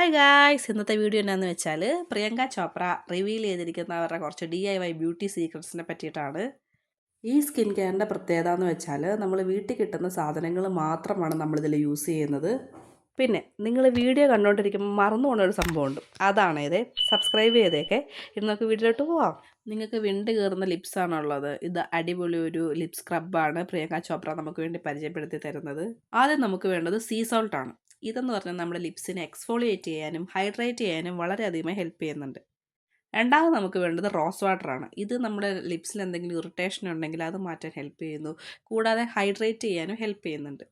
Hi guys, ഇന്നത്തെ video എന്നാന്ന് വെച്ചാൽ പ്രിയങ്ക ചോപ്ര റിവീൽ ചെയ്തിരിക്കുന്ന അവരുടെ കുറച്ച് DIY ബ്യൂട്ടി സീക്രട്സിനെ പറ്റിയിട്ടാണ്. ഈ സ്കിൻ കെയറിൻ്റെ പ്രത്യേകത എന്ന് വെച്ചാൽ നമ്മൾ വീട്ടിൽ കിട്ടുന്ന സാധനങ്ങൾ മാത്രമാണ് നമ്മളിതിൽ യൂസ് ചെയ്യുന്നത്. പിന്നെ നിങ്ങൾ വീഡിയോ കണ്ടുകൊണ്ടിരിക്കുമ്പോൾ മറന്നു പോകുന്ന ഒരു സംഭവമുണ്ട്, അതാണ് ഇത്. സബ്സ്ക്രൈബ് ചെയ്തേക്കെ. ഇന്ന് നമുക്ക് വീട്ടിലോട്ട് പോവാം. നിങ്ങൾക്ക് വിണ്ട് കയറുന്ന ലിപ്സാണുള്ളത്. ഇത് അടിപൊളി ഒരു ലിപ് സ്ക്രബാണ് പ്രിയങ്ക ചോപ്ര നമുക്ക് വേണ്ടി പരിചയപ്പെടുത്തി തരുന്നത്. ആദ്യം നമുക്ക് വേണ്ടത് സീ സോൾട്ടാണ്. ഇതെന്ന് പറഞ്ഞാൽ നമ്മുടെ ലിപ്സിനെ എക്സ്ഫോളിയേറ്റ് ചെയ്യാനും ഹൈഡ്രേറ്റ് ചെയ്യാനും വളരെയധികം ഹെൽപ്പ് ചെയ്യുന്നുണ്ട്. രണ്ടാമത് നമുക്ക് വേണ്ടത് റോസ് വാട്ടറാണ്. ഇത് നമ്മുടെ ലിപ്സിൽ എന്തെങ്കിലും ഇറിറ്റേഷൻ ഉണ്ടെങ്കിൽ അത് മാറ്റാൻ ഹെൽപ്പ് ചെയ്യുന്നു. കൂടാതെ ഹൈഡ്രേറ്റ് ചെയ്യാനും ഹെൽപ്പ് ചെയ്യുന്നുണ്ട്.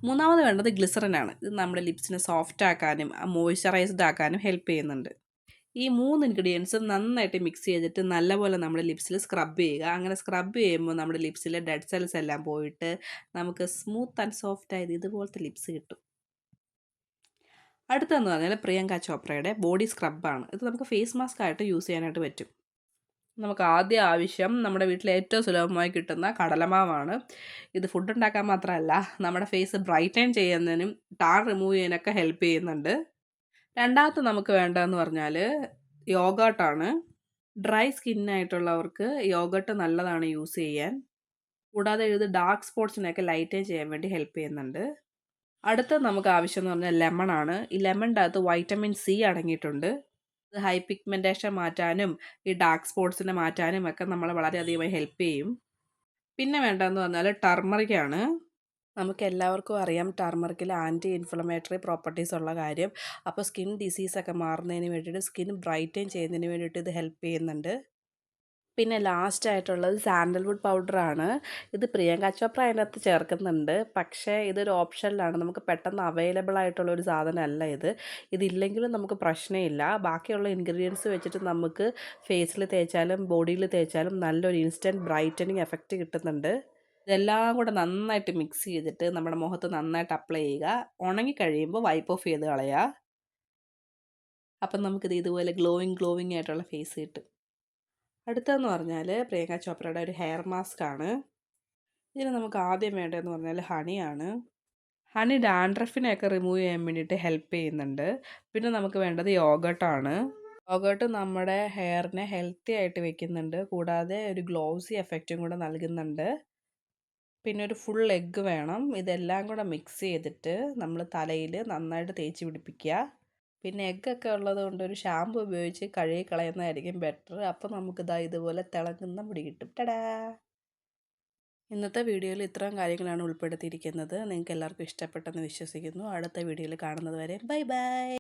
മൂന്നാമത് വേണ്ടത് ഗ്ലിസറിനാണ്. ഇത് നമ്മുടെ ലിപ്സിനെ സോഫ്റ്റ് ആക്കാനും മോയ്സ്ചറൈസ്ഡ് ആക്കാനും ഹെൽപ്പ് ചെയ്യുന്നുണ്ട്. ഈ 3 ഇൻഗ്രീഡിയൻസും നന്നായിട്ട് മിക്സ് ചെയ്തിട്ട് നല്ലപോലെ നമ്മുടെ ലിപ്സിൽ സ്ക്രബ് ചെയ്യുക. അങ്ങനെ സ്ക്രബ് ചെയ്യുമ്പോൾ നമ്മുടെ ലിപ്സിലെ ഡെഡ് സെൽസ് എല്ലാം പോയിട്ട് നമുക്ക് സ്മൂത്ത് ആൻഡ് സോഫ്റ്റ് ആയത് ഇതുപോലത്തെ ലിപ്സ് കിട്ടും. അടുത്തതെന്ന് പറഞ്ഞാൽ പ്രിയങ്ക ചോപ്രയുടെ ബോഡി സ്ക്രബാണ്. ഇത് നമുക്ക് ഫേസ് മാസ്ക് ആയിട്ട് യൂസ് ചെയ്യാനായിട്ട് പറ്റും. നമുക്ക് ആദ്യം ആവശ്യം നമ്മുടെ വീട്ടിൽ ഏറ്റവും സുലഭമായി കിട്ടുന്ന കടലമാവാണ്. ഇത് ഫുഡ് ഉണ്ടാക്കാൻ മാത്രമല്ല, നമ്മുടെ ഫേസ് ബ്രൈറ്റൻ ചെയ്യുന്നതിനും ടാൻ റിമൂവ് ചെയ്യാനൊക്കെ ഹെൽപ്പ് ചെയ്യുന്നുണ്ട്. രണ്ടാമത്തെ നമുക്ക് വേണ്ടതെന്ന് പറഞ്ഞാൽ യോഗർട്ടാണ്. ഡ്രൈ സ്കിന്നായിട്ടുള്ളവർക്ക് യോഗർട്ട് നല്ലതാണ് യൂസ് ചെയ്യാൻ. കൂടാതെ ഇത് ഡാർക്ക് സ്പോട്ട്സിനെയൊക്കെ ലൈറ്റൻ ചെയ്യാൻ വേണ്ടി ഹെൽപ്പ് ചെയ്യുന്നുണ്ട്. അടുത്തത് നമുക്ക് ആവശ്യം എന്ന് പറഞ്ഞാൽ ലെമണാണ്. ഈ ലെമണിൻ്റെ അകത്ത് വൈറ്റമിൻ സി അടങ്ങിയിട്ടുണ്ട്. ഇത് ഹൈ പിഗ്മെൻറ്റേഷൻ മാറ്റാനും ഈ ഡാർക്ക് സ്പോട്ട്സിനെ മാറ്റാനും ഒക്കെ നമ്മളെ വളരെയധികമായി ഹെൽപ്പ് ചെയ്യും. പിന്നെ വേണ്ടതെന്ന് പറഞ്ഞാൽ ടർമറിക്കാണ്. നമുക്ക് എല്ലാവർക്കും അറിയാം ടർമറിക്കിൽ ആൻറ്റി ഇൻഫ്ലമേറ്ററി പ്രോപ്പർട്ടീസ് ഉള്ള കാര്യം. അപ്പോൾ സ്കിൻ ഡിസീസൊക്കെ മാറുന്നതിന് വേണ്ടിയിട്ട്, സ്കിൻ ബ്രൈറ്റൻ ചെയ്യുന്നതിന് വേണ്ടിയിട്ട് ഇത് ഹെൽപ്പ് ചെയ്യുന്നുണ്ട്. പിന്നെ ലാസ്റ്റ് ആയിട്ടുള്ളത് സാൻഡൽവുഡ് പൗഡറാണ്. ഇത് പ്രിയങ്ക ചോപ്ര അതിനകത്ത് ചേർക്കുന്നുണ്ട്. പക്ഷേ ഇതൊരു ഓപ്ഷനിലാണ്. നമുക്ക് പെട്ടെന്ന് അവൈലബിൾ ആയിട്ടുള്ള ഒരു സാധനമല്ല ഇത്. ഇതില്ലെങ്കിലും നമുക്ക് പ്രശ്നമില്ല. ബാക്കിയുള്ള ഇൻഗ്രീഡിയൻസ് വെച്ചിട്ട് നമുക്ക് ഫേസിൽ തേച്ചാലും ബോഡിയിൽ തേച്ചാലും നല്ലൊരു ഇൻസ്റ്റൻറ്റ് ബ്രൈറ്റനിങ് എഫക്റ്റ് കിട്ടുന്നുണ്ട്. ഇതെല്ലാം കൂടെ നന്നായിട്ട് മിക്സ് ചെയ്തിട്ട് നമ്മുടെ മുഖത്ത് നന്നായിട്ട് അപ്ലൈ ചെയ്യുക. ഉണങ്ങി കഴിയുമ്പോൾ വൈപ്പ് ഓഫ് ചെയ്ത് കളയുക. അപ്പം നമുക്കിത് ഇതുപോലെ ഗ്ലോയിങ് ആയിട്ടുള്ള ഫേസ് കിട്ടും. അടുത്തതെന്ന് പറഞ്ഞാൽ പ്രിയങ്ക ചോപ്രയുടെ ഒരു ഹെയർ മാസ്ക് ആണ്. ഇതിന് നമുക്ക് ആദ്യം വേണ്ടതെന്ന് പറഞ്ഞാൽ ഹണിയാണ്. ഹണി ഡാൻഡ്രഫിനെയൊക്കെ റിമൂവ് ചെയ്യാൻ വേണ്ടിയിട്ട് ഹെൽപ്പ് ചെയ്യുന്നുണ്ട്. പിന്നെ നമുക്ക് വേണ്ടത് യോഗർട്ടാണ്. യോഗർട്ട് നമ്മുടെ ഹെയറിനെ ഹെൽത്തി ആയിട്ട് വെക്കുന്നുണ്ട്. കൂടാതെ ഒരു ഗ്ലോസി എഫക്റ്റും കൂടെ നൽകുന്നുണ്ട്. പിന്നെ ഒരു ഫുൾ എഗ്ഗ് വേണം. ഇതെല്ലാം കൂടെ മിക്സ് ചെയ്തിട്ട് നമ്മൾ തലയിൽ നന്നായിട്ട് തേച്ച് പിടിപ്പിക്കുക. പിന്നെ എഗ്ഗൊക്കെ ഉള്ളത് കൊണ്ട് ഒരു ഷാമ്പു ഉപയോഗിച്ച് കഴുകി കളയുന്നതായിരിക്കും ബെറ്റർ. അപ്പോൾ നമുക്കിതാ ഇതുപോലെ തിളങ്ങുന്ന മുടി കിട്ടും. ടടാ! ഇന്നത്തെ വീഡിയോയിൽ ഇത്രയും കാര്യങ്ങളാണ് ഉൾപ്പെടുത്തിയിരിക്കുന്നത്. നിങ്ങൾക്ക് എല്ലാവർക്കും ഇഷ്ടപ്പെട്ടെന്ന് വിശ്വസിക്കുന്നു. അടുത്ത വീഡിയോയിൽ കാണുന്നത് വരെ ബൈ ബൈ.